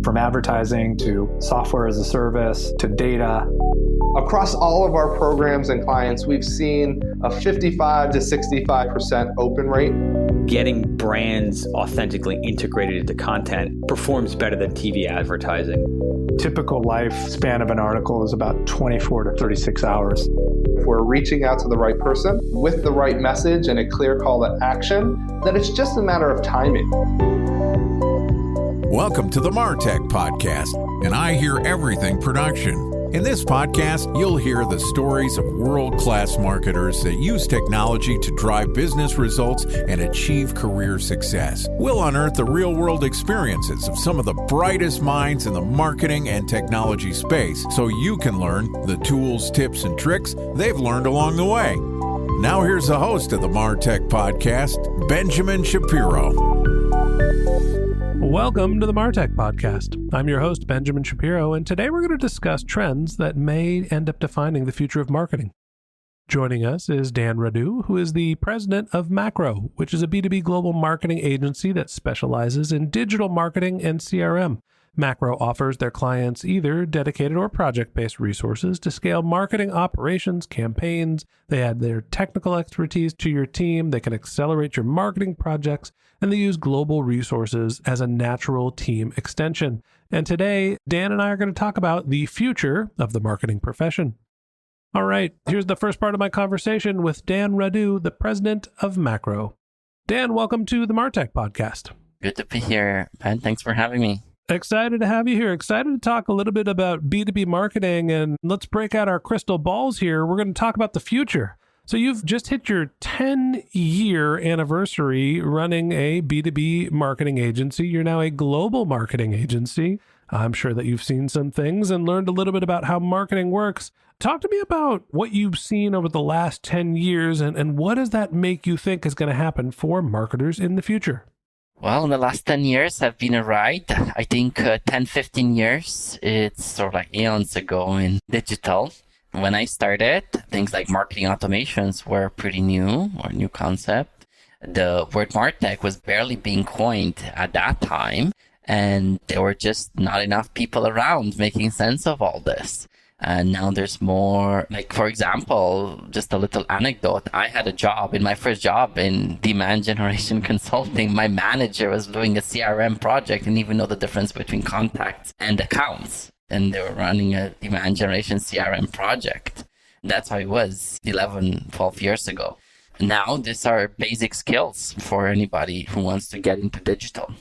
From advertising to software as a service to data. Across all of our programs and clients, we've seen a 55 to 65% open rate. Getting brands authentically integrated into content performs better than TV advertising. Typical lifespan of an article is about 24 to 36 hours. If we're reaching out to the right person with the right message and a clear call to action, then it's just a matter of timing. Welcome to the MarTech Podcast, and I Hear Everything production. In this podcast, you'll hear the stories of world-class marketers that use technology to drive business results and achieve career success. We'll unearth the real-world experiences of some of the brightest minds in the marketing and technology space so you can learn the tools, tips, and tricks they've learned along the way. Now here's the host of the MarTech Podcast, Benjamin Shapiro. Welcome to the MarTech Podcast. I'm your host, Benjamin Shapiro, and today we're going to discuss trends that may end up defining the future of marketing. Joining us is Dan Radu, who is the president of Macro, which is a B2B global marketing agency that specializes in digital marketing and CRM. Macro offers their clients either dedicated or project-based resources to scale marketing operations, campaigns. They add their technical expertise to your team. They can accelerate your marketing projects, and they use global resources as a natural team extension. And today, Dan and I are going to talk about the future of the marketing profession. All right, here's the first part of my conversation with Dan Radu, the president of Macro. Dan, welcome to the MarTech Podcast. Good to be here, Ben. Thanks for having me. Excited to have you here. Excited to talk a little bit about B2B marketing, and let's break out our crystal balls here. We're going to talk about the future. So you've just hit your 10-year anniversary running a B2B marketing agency. You're now a global marketing agency. I'm sure that you've seen some things and learned a little bit about how marketing works. Talk to me about what you've seen over the last 10 years and what does that make you think is going to happen for marketers in the future? Well, in the last 10 years have been a ride. I think 10, 15 years, it's sort of like eons ago in digital. When I started, things like marketing automations were pretty new or new concept. The word MarTech was barely being coined at that time, and there were just not enough people around making sense of all this. And now there's more, like, for example, just a little anecdote. I had a job, in my first job in demand generation consulting. My manager was doing a CRM project and even know the difference between contacts and accounts. And they were running a demand generation CRM project. That's how it was 11, 12 years ago. Now, these are basic skills for anybody who wants to get into digital.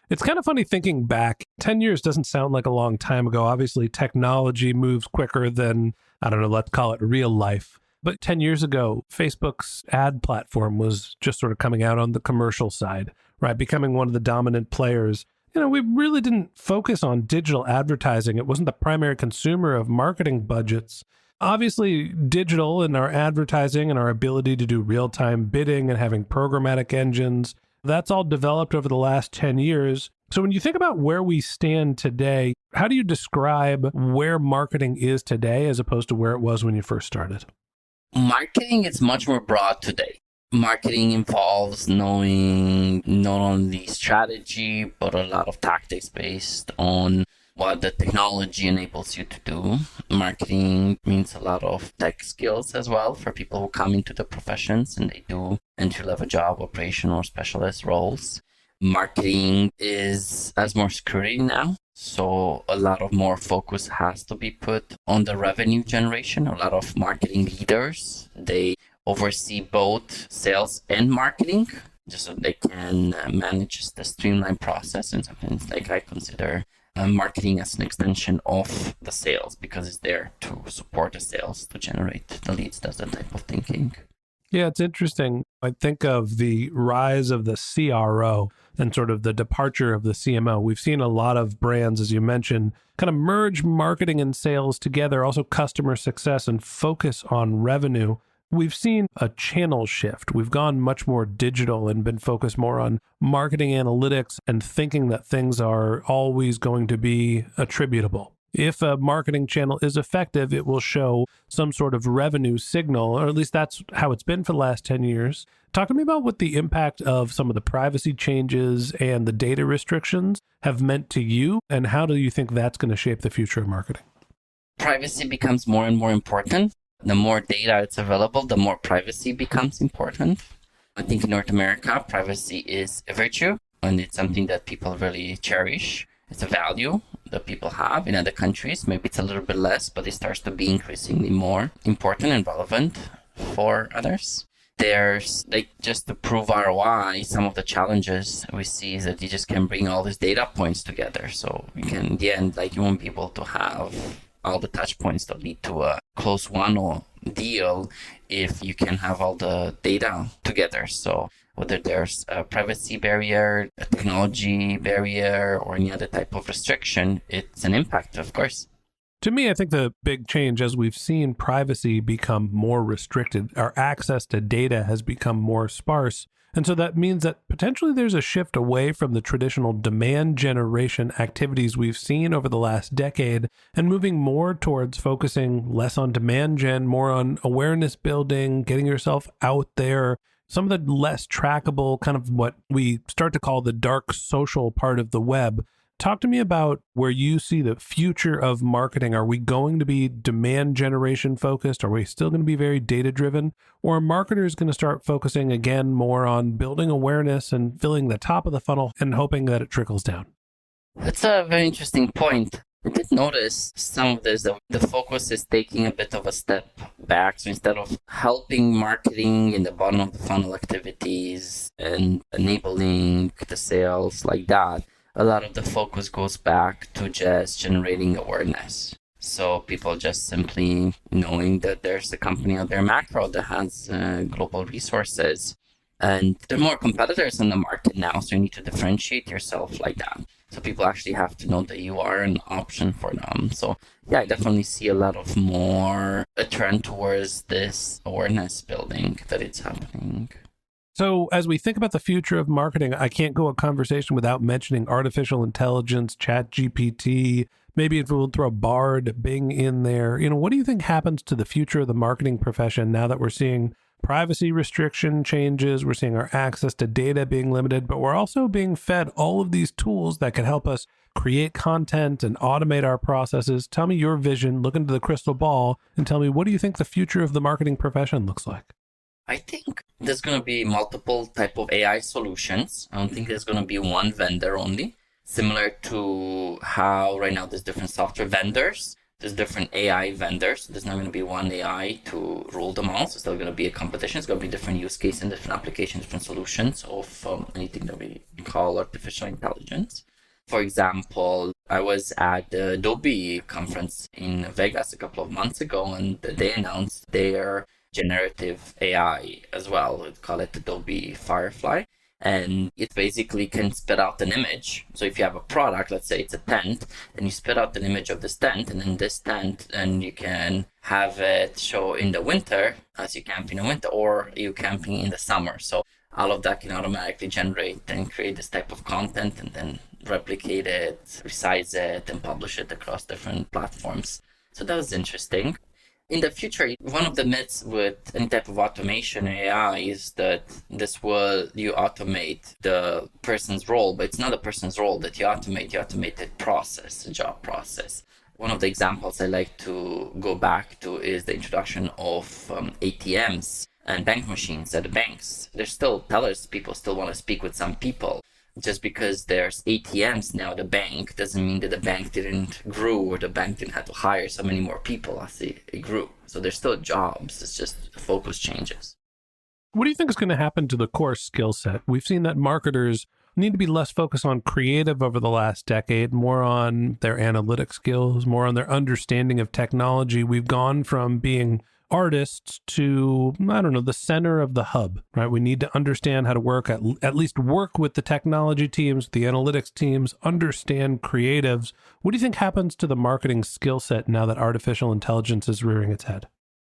It's kind of funny thinking back. 10 years doesn't sound like a long time ago. Obviously, technology moves quicker than, let's call it real life. But 10 years ago, Facebook's ad platform was just sort of coming out on the commercial side, right? Becoming one of the dominant players. We really didn't focus on digital advertising. It wasn't the primary consumer of marketing budgets. Obviously, digital and our advertising and our ability to do real-time bidding and having programmatic engines, that's all developed over the last 10 years. So when you think about where we stand today, how do you describe where marketing is today as opposed to where it was when you first started? Marketing is much more broad today. Marketing involves knowing not only strategy, but a lot of tactics based on what the technology enables you to do. Marketing means a lot of tech skills as well for people who come into the professions and they do entry-level job, operational or specialist roles. Marketing has more security now. So a lot of more focus has to be put on the revenue generation. A lot of marketing leaders, they oversee both sales and marketing just so they can manage the streamlined process. And sometimes I consider marketing as an extension of the sales because it's there to support the sales, to generate the leads. That's the type of thinking. Yeah, it's interesting. I think of the rise of the CRO and sort of the departure of the CMO. We've seen a lot of brands, as you mentioned, kind of merge marketing and sales together, also customer success and focus on revenue. We've seen a channel shift. We've gone much more digital and been focused more on marketing analytics and thinking that things are always going to be attributable. if a marketing channel is effective, it will show some sort of revenue signal, or at least that's how it's been for the last 10 years. Talk to me about what the impact of some of the privacy changes and the data restrictions have meant to you, and how do you think that's going to shape the future of marketing? Privacy becomes more and more important. The more data it's available, the more privacy becomes important. I think in North America, privacy is a virtue, and it's something that people really cherish. It's a value that people have. In other countries, maybe it's a little bit less, but it starts to be increasingly more important and relevant for others. There's, just to prove ROI, some of the challenges we see is that you just can bring all these data points together. So you can, in the end, you want people to have all the touch points that lead to a close won or deal if you can have all the data together. So whether there's a privacy barrier, a technology barrier, or any other type of restriction, it's an impact, of course. To me, I think the big change, as we've seen privacy become more restricted, our access to data has become more sparse. And so that means that potentially there's a shift away from the traditional demand generation activities we've seen over the last decade and moving more towards focusing less on demand gen, more on awareness building, getting yourself out there, some of the less trackable, kind of what we start to call the dark social part of the web. Talk to me about where you see the future of marketing. Are we going to be demand generation focused? Are we still going to be very data driven? Or are marketers going to start focusing again more on building awareness and filling the top of the funnel and hoping that it trickles down? That's a very interesting point. I did notice some of this, that the focus is taking a bit of a step back. So instead of helping marketing in the bottom of the funnel activities and enabling the sales like that, a lot of the focus goes back to just generating awareness. So people just simply knowing that there's a company out there, Macro, that has global resources. And there are more competitors in the market now, so you need to differentiate yourself like that. So people actually have to know that you are an option for them. So yeah, I definitely see a trend towards this awareness building that it's happening. So as we think about the future of marketing, I can't go a conversation without mentioning artificial intelligence, ChatGPT, maybe if we'll throw Bard, Bing in there. What do you think happens to the future of the marketing profession now that we're seeing privacy restriction changes, we're seeing our access to data being limited, but we're also being fed all of these tools that can help us create content and automate our processes? Tell me your vision, look into the crystal ball, and tell me, what do you think the future of the marketing profession looks like? I think there's going to be multiple type of AI solutions. I don't think there's going to be one vendor only. Similar to how right now there's different software vendors, there's different AI vendors. There's not going to be one AI to rule them all. So it's still going to be a competition. It's going to be different use cases, different applications, different solutions of anything that we call artificial intelligence. For example, I was at the Adobe conference in Vegas a couple of months ago, and they announced their generative AI as well. We call it Adobe Firefly. And it basically can spit out an image. So if you have a product, let's say it's a tent, then you spit out an image of this tent, and then this tent, and you can have it show in the winter as you camp in the winter, or you camping in the summer. So all of that can automatically generate and create this type of content and then replicate it, resize it, and publish it across different platforms. So that was interesting. In the future, one of the myths with any type of automation AI is that you automate the person's role, but it's not a person's role that you automate. You automate the process, the job process. One of the examples I like to go back to is the introduction of ATMs and bank machines at the banks. There's still tellers. People still want to speak with some people. Just because there's ATMs now at the bank doesn't mean that the bank didn't grow or the bank didn't have to hire so many more people as it grew. So there's still jobs. It's just the focus changes. What do you think is going to happen to the core skill set? We've seen that marketers need to be less focused on creative over the last decade, more on their analytic skills, more on their understanding of technology. We've gone from being artists to, the center of the hub, right? We need to understand how to work, at least work with the technology teams, the analytics teams, understand creatives. What do you think happens to the marketing skill set now that artificial intelligence is rearing its head?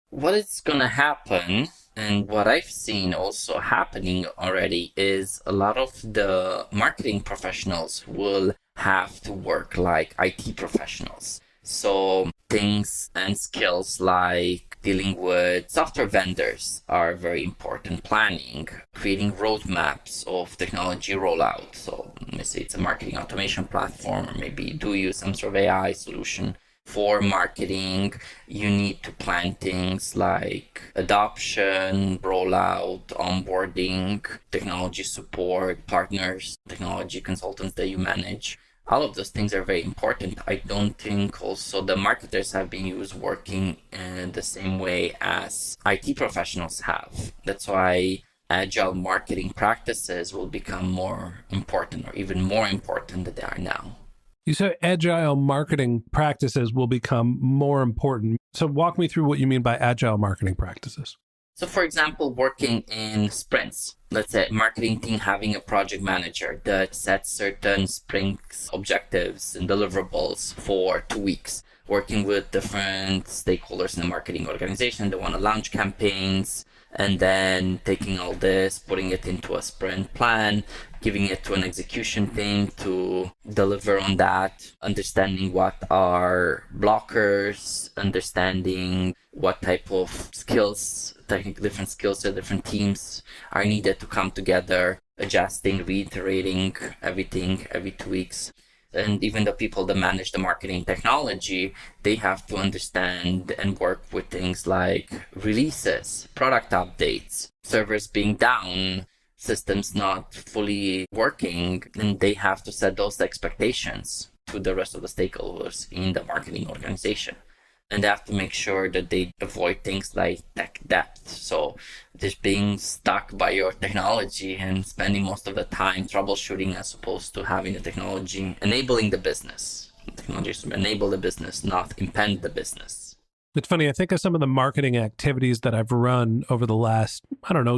What is going to happen, and what I've seen also happening already, is a lot of the marketing professionals will have to work like IT professionals. So things and skills like dealing with software vendors are very important. Planning, creating roadmaps of technology rollout. So let's say it's a marketing automation platform, or maybe you do use some sort of AI solution. For marketing, you need to plan things like adoption, rollout, onboarding, technology support, partners, technology consultants that you manage. All of those things are very important. I don't think also the marketers have been used working in the same way as IT professionals have. That's why agile marketing practices will become more important, or even more important than they are now. You said agile marketing practices will become more important. So walk me through what you mean by agile marketing practices. So for example, working in sprints, let's say marketing team having a project manager that sets certain sprint objectives and deliverables for 2 weeks, working with different stakeholders in the marketing organization that want to launch campaigns, and then taking all this, putting it into a sprint plan, giving it to an execution team to deliver on that, understanding what are blockers, understanding what type of skills, different skills that different teams are needed to come together, adjusting, reiterating everything every 2 weeks. And even the people that manage the marketing technology, they have to understand and work with things like releases, product updates, servers being down, systems not fully working, and they have to set those expectations to the rest of the stakeholders in the marketing organization. And they have to make sure that they avoid things like tech debt. So just being stuck by your technology and spending most of the time troubleshooting as opposed to having the technology enabling the business. Technology should enable the business, not impede the business. It's funny, I think of some of the marketing activities that I've run over the last,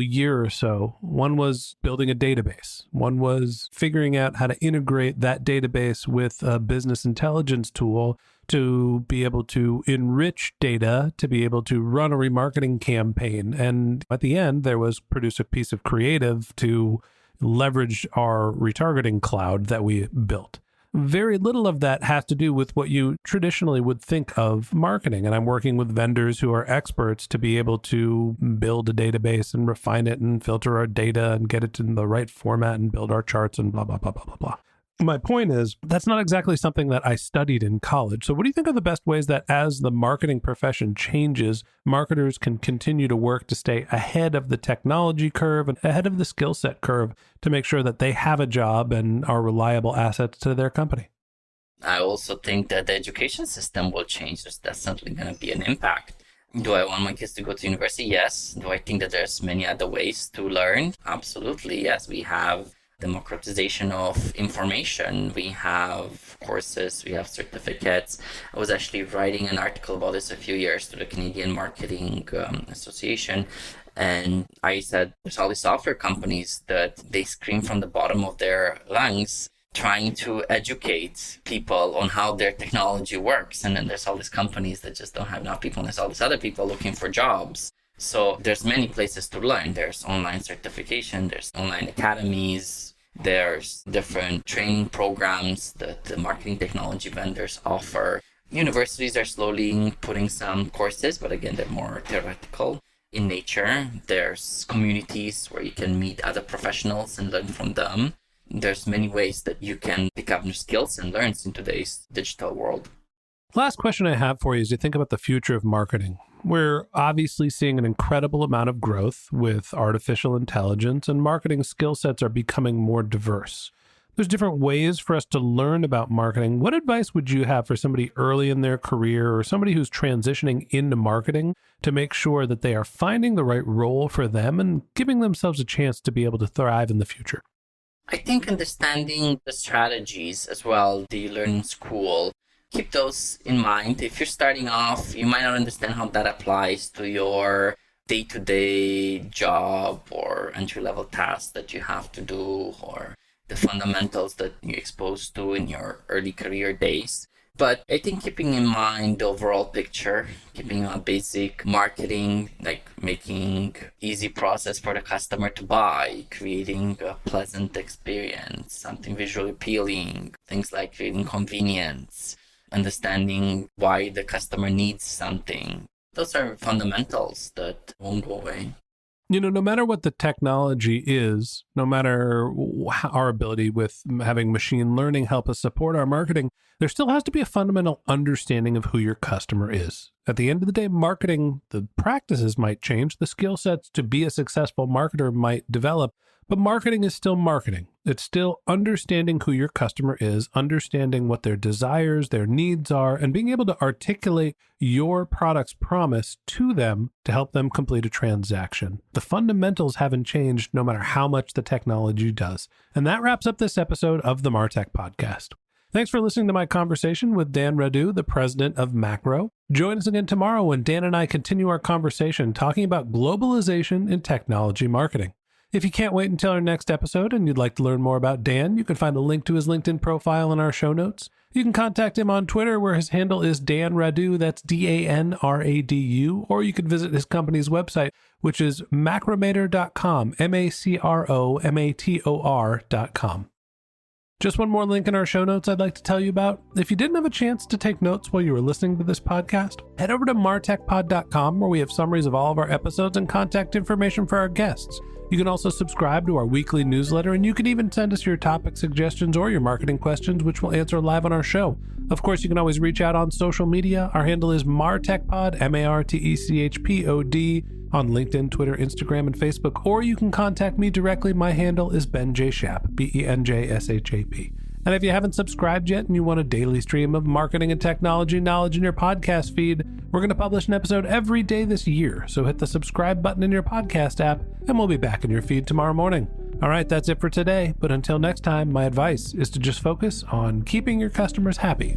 year or so. One was building a database. One was figuring out how to integrate that database with a business intelligence tool to be able to enrich data, to be able to run a remarketing campaign. And at the end, there was produce a piece of creative to leverage our retargeting cloud that we built. Very little of that has to do with what you traditionally would think of marketing. And I'm working with vendors who are experts to be able to build a database and refine it and filter our data and get it in the right format and build our charts and blah, blah, blah, blah, blah, blah. My point is, that's not exactly something that I studied in college. So what do you think are the best ways that as the marketing profession changes, marketers can continue to work to stay ahead of the technology curve and ahead of the skill set curve to make sure that they have a job and are reliable assets to their company? I also think that the education system will change. There's definitely going to be an impact. Do I want my kids to go to university? Yes. Do I think that there's many other ways to learn? Absolutely. Yes, we have democratization of information. We have courses, we have certificates. I was actually writing an article about this a few years to the Canadian Marketing Association. And I said, there's all these software companies that they scream from the bottom of their lungs trying to educate people on how their technology works. And then there's all these companies that just don't have enough people. And there's all these other people looking for jobs. So there's many places to learn. There's online certification, there's online academies, there's different training programs that the marketing technology vendors offer. Universities are slowly putting some courses, but again, they're more theoretical in nature. There's communities where you can meet other professionals and learn from them. There's many ways that you can pick up new skills and learn in today's digital world. Last question I have for you is you think about the future of marketing. We're obviously seeing an incredible amount of growth with artificial intelligence, and marketing skill sets are becoming more diverse. There's different ways for us to learn about marketing. What advice would you have for somebody early in their career or somebody who's transitioning into marketing to make sure that they are finding the right role for them and giving themselves a chance to be able to thrive in the future? I think understanding the strategies as well that you learn in school, keep those in mind. If you're starting off, you might not understand how that applies to your day-to-day job or entry-level tasks that you have to do, or the fundamentals that you're exposed to in your early career days. But I think keeping in mind the overall picture, keeping a basic marketing, like making easy process for the customer to buy, creating a pleasant experience, something visually appealing, things like creating convenience, understanding why the customer needs something. Those are fundamentals that won't go away. No matter what the technology is, no matter our ability with having machine learning help us support our marketing, there still has to be a fundamental understanding of who your customer is. At the end of the day, marketing, the practices might change, the skill sets to be a successful marketer might develop, but marketing is still marketing. It's still understanding who your customer is, understanding what their desires, their needs are, and being able to articulate your product's promise to them to help them complete a transaction. The fundamentals haven't changed no matter how much the technology does. And that wraps up this episode of the MarTech Podcast. Thanks for listening to my conversation with Dan Radu, the president of Macro. Join us again tomorrow when Dan and I continue our conversation talking about globalization in technology marketing. If you can't wait until our next episode and you'd like to learn more about Dan, you can find a link to his LinkedIn profile in our show notes. You can contact him on Twitter where his handle is Dan Radu, that's DANRADU, or you could visit his company's website, which is macromator.com, MACROMATOR.com. Just one more link in our show notes I'd like to tell you about. If you didn't have a chance to take notes while you were listening to this podcast, head over to martechpod.com where we have summaries of all of our episodes and contact information for our guests. You can also subscribe to our weekly newsletter, and you can even send us your topic suggestions or your marketing questions, which we'll answer live on our show. Of course, you can always reach out on social media. Our handle is MarTechPod, MARTECHPOD, on LinkedIn, Twitter, Instagram, and Facebook, or you can contact me directly. My handle is Ben J. Shap, BENJSHAP. And if you haven't subscribed yet and you want a daily stream of marketing and technology knowledge in your podcast feed, we're going to publish an episode every day this year. So hit the subscribe button in your podcast app, and we'll be back in your feed tomorrow morning. All right, that's it for today. But until next time, my advice is to just focus on keeping your customers happy.